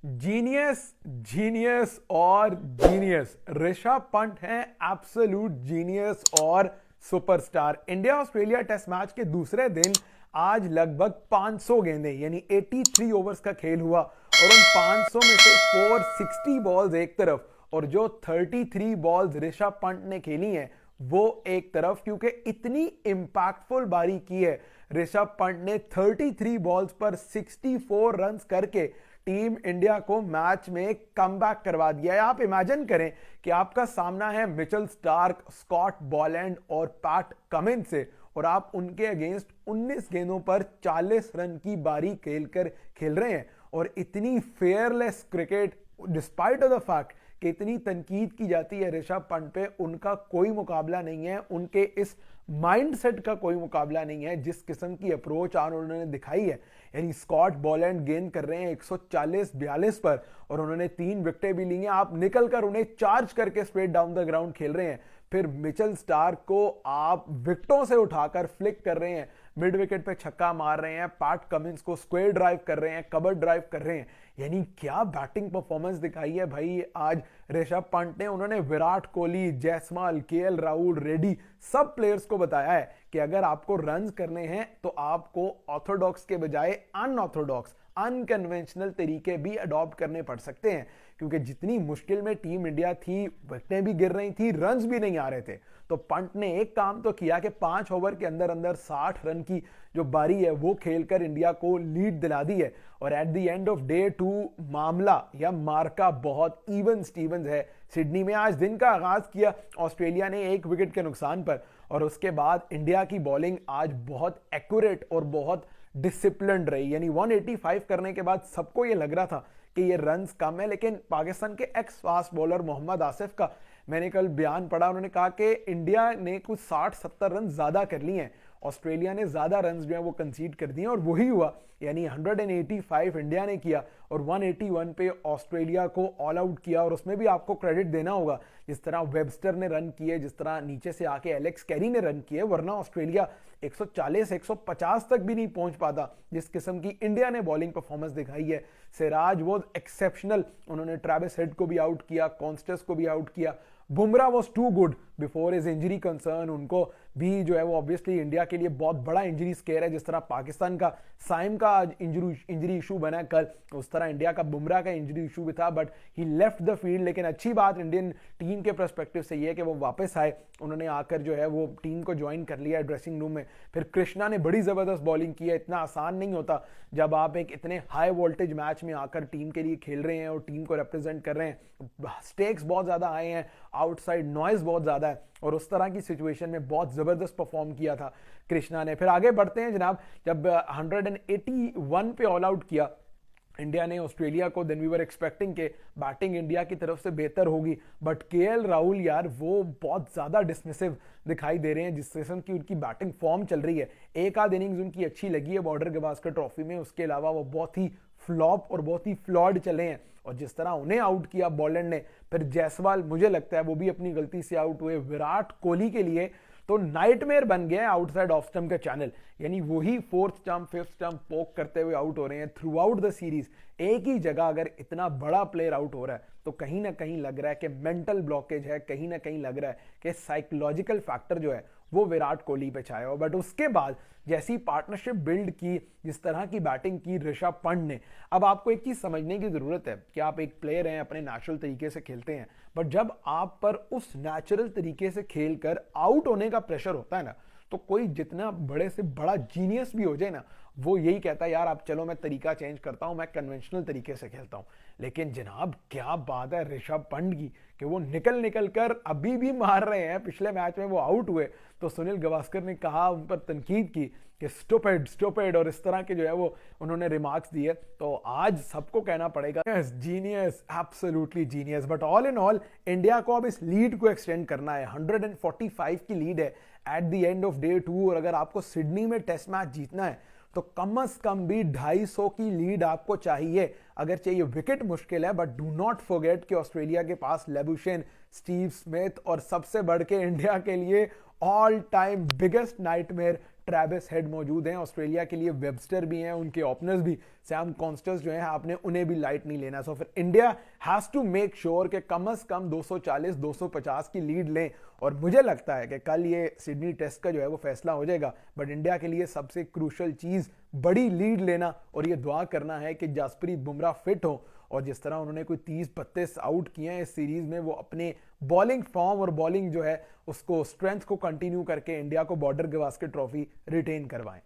Genius genius और genius Rishabh Pant हैं absolute genius और superstar. India Australia test match के दूसरे दिन आज लगभग 500 गेंदें यानी 83 ओवर्स का खेल हुआ और उन 500 में से 460 बॉल्स एक तरफ और जो 33 बॉल्स ऋषभ पंत ने खेली हैं वो एक तरफ, क्योंकि इतनी इंपैक्टफुल बारी की है ऋषभ पंत ने। 33 बॉल्स पर 64 रन्स करके टीम इंडिया को मैच में कमबैक करवा दिया है। आप इमेजिन करें कि आपका सामना है मिचेल स्टार्क, स्कॉट बॉलैंड और पैट कमिंस से और आप उनके अगेंस्ट 19 गेंदों पर 40 रन की बारी खेल रहे हैं। और इतनी fearless cricket, despite of the fact कि इतनी तनकीद की जाती है ऋषभ पंत पे, उनका कोई मुकाबला नहीं है। उनके इस माइंडसेट का कोई मुकाबला नहीं है। जिस किस्म की अप्रोच आज उन्होंने दिखाई है, यानी स्कॉट बॉलैंड गेंद कर रहे हैं 140-42 पर और उन्होंने 3 विकेटें भी ली हैं। आप निकल कर उन्हें चार्ज करके स्ट्रेट डाउन द ग्राउंड खेल रहे हैं। फिर मिचेल स्टार्क को आप विकेटों से उठाकर फ्लिक कर रहे हैं, मिड विकेट पे छक्का मार रहे हैं, पैट कमिंस को स्क्वायर ड्राइव कर रहे हैं, कवर ड्राइव कर रहे हैं। यानी क्या बैटिंग परफॉर्मेंस दिखाई है भाई आज ऋषभ पंत ने। उन्होंने विराट कोहली, जयसवाल, केएल राहुल, रेड्डी सब प्लेयर्स को बताया है कि अगर आपको रन्स करने हैं तो आपको ऑर्थोडॉक्स के बजाय अनऑर्थोडॉक्स, अनकन्वेंशनल तरीके भी अडॉप्ट करने पड़ सकते हैं, क्योंकि जितनी मुश्किल में टीम इंडिया थी, विकेटें भी गिर रही थी, रन्स भी नहीं आ रहे थे। तो पंत ने एक काम तो किया कि 5 ओवर के अंदर अंदर 60 रन की जो बारी है वो खेलकर इंडिया को लीड दिला दी है। और at the end of day 2 मामला या मार्का बहुत इवन स्टीवंस है। सिडनी में आज दिन का आगाज किया ऑस्ट्रेलिया ने 1 विकेट के नुकसान पर और उसके बाद इंडिया की बॉलिंग आज बहुत एक्यूरेट और बहुत डिसिप्लिन्ड रही। यानी 185 करने के बाद सबको ये लग रहा था कि ये रन्स कम है, लेकिन पाकिस्तान के ex fast bowler Mohammad Asif का मैंने कल बयान पढ़ा, उन्होंने कहा कि इंडिया ने कुछ 60-70 रन ज्यादा कर लिए हैं, ऑस्ट्रेलिया ने ज्यादा रन जो है वो कंसीड कर दिए और वही हुआ। यानी 185 इंडिया ने किया और 181 पे ऑस्ट्रेलिया को ऑल आउट किया। और उसमें भी आपको क्रेडिट देना होगा, जिस तरह वेबस्टर ने रन किए, जिस तरह नीचे से आके एलेक्स कैरी ने रन किए, वरना ऑस्ट्रेलिया 140-150 तक भी नहीं पहुंच पाता। जिस किस्म की इंडिया ने बॉलिंग परफॉर्मेंस दिखाई है, सिराज वॉज एक्सेप्शनल, उन्होंने ट्रेविस हेड को भी आउट किया, कॉन्स्टेस को भी आउट किया। Bumrah was too good before his injury concern, उनको भी जो है वो ऑब्वियसली इंडिया के लिए बहुत बड़ा इंजरी स्केयर है। जिस तरह पाकिस्तान का साइम का आज इंजरी इशू बना कल, उस तरह इंडिया का बुमराह का इंजरी इशू भी था, but he left the field. लेकिन अच्छी बात इंडियन टीम के पर्सपेक्टिव से ये है कि वो वापस आए, उन्होंने आकर जो है वो टीम को ज्वाइन कर लिया ड्रेसिंग रूम में। फिर कृष्णा ने बड़ी जबरदस्त बॉलिंग की है। इतना आसान नहीं होता जब आप एक इतने हाई वोल्टेज मैच में आकर टीम के लिए खेल रहे हैं और टीम को रिप्रेजेंट कर रहे हैं। स्टेक्स बहुत ज्यादा आए हैं, आउटसाइड नॉइज बहुत ज्यादा है और उस तरह की सिचुएशन में बहुत जबरदस्त परफॉर्म किया था कृष्णा ने। फिर आगे बढ़ते हैं जनाब, जब 181 पे ऑल आउट किया इंडिया ने ऑस्ट्रेलिया को, देन वी वर एक्सपेक्टिंग के बैटिंग इंडिया की तरफ से बेहतर होगी, बट केएल राहुल यार वो बहुत ज्यादा डिसमिसिव दिखाई दे रहे हैं। जिस किस्म की उनकी बैटिंग फॉर्म चल रही है, एक आध इनिंग्स उनकी अच्छी लगी है बॉर्डर गवास्कर ट्रॉफी में, उसके अलावा वो बहुत ही फ्लॉप और बहुत ही फ्लॉड चले हैं। और जिस तरह उन्हें आउट किया बॉलैंड ने, फिर जयसवाल मुझे लगता है वो भी अपनी गलती से आउट हुए। विराट कोहली के लिए तो नाइटमेयर बन गया आउटसाइड ऑफ स्टंप का चैनल, यानी वही 4th स्टंप 5th स्टंप पोक करते हुए आउट हो रहे हैं थ्रू आउट द सीरीज। एक ही जगह अगर इतना बड़ा प्लेयर आउट हो रहा है तो कहीं ना कहीं लग रहा है कि मेंटल ब्लॉकेज है, कहीं ना कहीं लग रहा है कि साइकोलॉजिकल फैक्टर जो है वो विराट कोहली पे छाया हो। बट उसके बाद जैसी पार्टनरशिप बिल्ड की, जिस तरह की बैटिंग की ऋषभ पंत ने, अब आपको एक चीज समझने की जरूरत है कि आप एक प्लेयर हैं, अपने नेचुरल तरीके से खेलते हैं, बट जब आप पर उस नेचुरल तरीके से खेलकर आउट होने का प्रेशर होता है ना, तो कोई जितना बड़े से बड़ा जीनियस भी हो जाए ना, वो यही कहता है यार अब चलो मैं तरीका चेंज करता हूं, मैं कन्वेंशनल तरीके से खेलता हूं। लेकिन जनाब क्या बात है ऋषभ पंत की कि वो निकल कर अभी भी मार रहे हैं। पिछले मैच में वो आउट हुए तो सुनील गावस्कर ने कहा, उन पर तनकीद की कि स्टूपिड और इस तरह के जो है वो उन्होंने रिमार्क्स दिए। तो आज सबको कहना पड़ेगा genius, absolutely genius. But all in all India को अब इस लीड को एक्सटेंड करना है। 145 की लीड है at the end of day 2 और अगर आपको सिडनी में टेस्ट मैच जीतना है तो कम से कम भी 250 की लीड आपको चाहिए। अगर चाहिए विकेट मुश्किल है, बट डू नॉट फॉरगेट कि ऑस्ट्रेलिया के पास लेबुशेन, स्टीव स्मिथ और सबसे बढ़ के इंडिया के लिए all time biggest nightmare Travis head मौजूद हैं, ऑस्ट्रेलिया के लिए वेबस्टर भी हैं, उनके ओपनर्स भी सैम कॉन्स्टेंस जो है आपने उन्हें भी लाइट नहीं लेना। सो फिर India has to make sure कि कम से कम 240-250 की लीड लें, और मुझे लगता है कि कल ये सिडनी टेस्ट का जो है वो फैसला हो जाएगा। बट इंडिया के लिए सबसे क्रूशल चीज बड़ी लीड लेना और ये दुआ करना है कि जसप्रीत बुमराह फिट हो, और जिस तरह उन्होंने कोई 30-32 आउट किए हैं इस सीरीज में, वो अपने बॉलिंग फॉर्म और बॉलिंग जो है उसको स्ट्रेंथ को कंटिन्यू करके इंडिया को बॉर्डर गवास्कर ट्रॉफी रिटेन करवाएं।